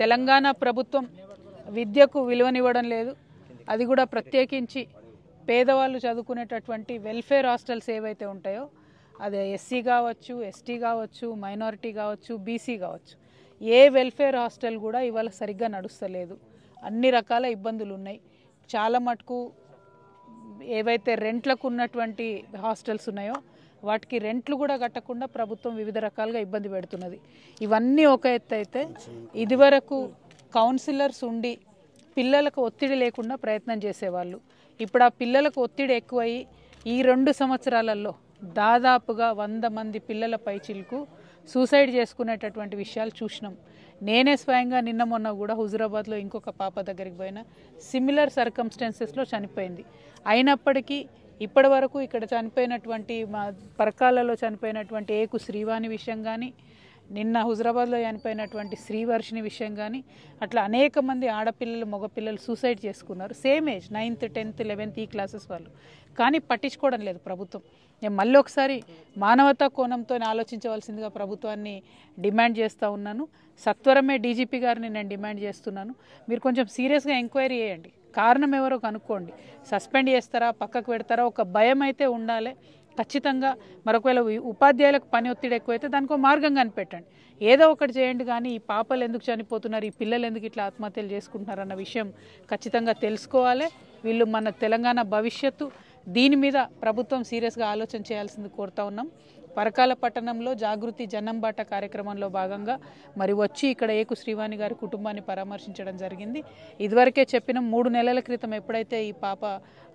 తెలంగాణ ప్రభుత్వం విద్యకు విలువనివ్వడం లేదు. అది కూడా ప్రత్యేకించి పేదవాళ్ళు చదువుకునేటటువంటి వెల్ఫేర్ హాస్టల్స్ ఏవైతే ఉంటాయో అది ఎస్సీ కావచ్చు, ఎస్టీ కావచ్చు, మైనారిటీ కావచ్చు, బీసీ కావచ్చు, ఏ వెల్ఫేర్ హాస్టల్ కూడా ఇవాళ సరిగ్గా నడుస్తలేదు. అన్ని రకాల ఇబ్బందులు ఉన్నాయి. చాలా మటుకు ఏవైతే రెంట్లకు ఉన్నటువంటి హాస్టల్స్ ఉన్నాయో వాటికి రెంట్లు కూడా కట్టకుండా ప్రభుత్వం వివిధ రకాలుగా ఇబ్బంది పెడుతున్నది. ఇవన్నీ ఒక ఎత్తు అయితే ఇదివరకు కౌన్సిలర్స్ ఉండి పిల్లలకు ఒత్తిడి లేకుండా ప్రయత్నం చేసేవాళ్ళు. ఇప్పుడు ఆ పిల్లలకు ఒత్తిడి ఎక్కువయ్యి ఈ 2 సంవత్సరాలలో దాదాపుగా 100 మంది పిల్లల పైచిలకు సూసైడ్ చేసుకునేటటువంటి విషయాలు చూసినాం. నేనే స్వయంగా నిన్న మొన్న కూడా హుజురాబాద్లో ఇంకొక పాప దగ్గరికి పోయినా సిమిలర్ సర్కమ్స్టాన్సెస్లో చనిపోయింది. అయినప్పటికీ ఇప్పటి వరకు ఇక్కడ చనిపోయినటువంటి మా పరకాలలో చనిపోయినటువంటి ఏకు శ్రీవాణి విషయం కానీ, నిన్న హుజురాబాద్లో చనిపోయినటువంటి శ్రీవర్షిని విషయం కానీ, అట్లా అనేక మంది ఆడపిల్లలు మగపిల్లలు సూసైడ్ చేసుకున్నారు. Same age 9th, 10th, 11th ఈ క్లాసెస్ వాళ్ళు. కానీ పట్టించుకోవడం లేదు ప్రభుత్వం. నేను మళ్ళీ ఒకసారి మానవతా కోణంతో ఆలోచించవలసిందిగా ప్రభుత్వాన్ని డిమాండ్ చేస్తూ ఉన్నాను. సత్వరమే డీజీపీ గారిని నేను డిమాండ్ చేస్తున్నాను. మీరు కొంచెం సీరియస్గా ఎంక్వైరీ చేయండి. కారణం ఎవరో కనుక్కోండి. సస్పెండ్ చేస్తారా, పక్కకు పెడతారా, ఒక భయం అయితే ఉండాలి ఖచ్చితంగా. మరొకవేళ ఉపాధ్యాయులకు పని ఒత్తిడి ఎక్కువైతే దానికి ఒక మార్గం కనిపెట్టండి. ఏదో ఒకటి చేయండి. కానీ ఈ పాపలు ఎందుకు చనిపోతున్నారు, ఈ పిల్లలు ఎందుకు ఇట్లా ఆత్మహత్యలు చేసుకుంటున్నారు అన్న విషయం ఖచ్చితంగా తెలుసుకోవాలి. వీళ్ళు మన తెలంగాణ భవిష్యత్తు. దీని మీద ప్రభుత్వం సీరియస్గా ఆలోచన చేయాల్సింది కోరుతా ఉన్నాం. పరకాల పట్టణంలో జాగృతి జనంబాట కార్యక్రమంలో భాగంగా మరి వచ్చి ఇక్కడ ఏకు శ్రీవాణి గారి కుటుంబాన్ని పరామర్శించడం జరిగింది. ఇదివరకే చెప్పినాం 3 నెలల క్రితం ఎప్పుడైతే ఈ పాప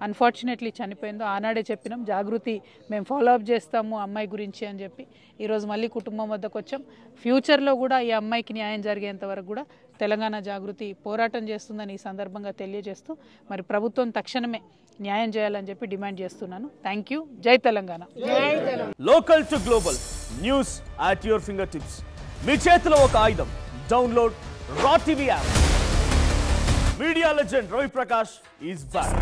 అన్ఫార్చునేట్లీ చనిపోయిందో ఆనాడే చెప్పినాం జాగృతి మేము ఫాలోఅప్ చేస్తాము అమ్మాయి గురించి అని చెప్పి. ఈరోజు మళ్ళీ కుటుంబం వద్దకు వచ్చాం. ఫ్యూచర్లో కూడా ఈ అమ్మాయికి న్యాయం జరిగేంత వరకు కూడా తెలంగాణ జాగృతి పోరాటం చేస్తుందని ఈ సందర్భంగా తెలియజేస్తూ మరి ప్రభుత్వం తక్షణమే న్యాయం చేయాలని చెప్పి డిమాండ్ చేస్తున్నాను. Thank you. జై Telangana. Local to global news at your finger tips. మీ చేతిలో ఒక ఆయుధం. Download Raw TV app. Media legend Ravi Prakash is back.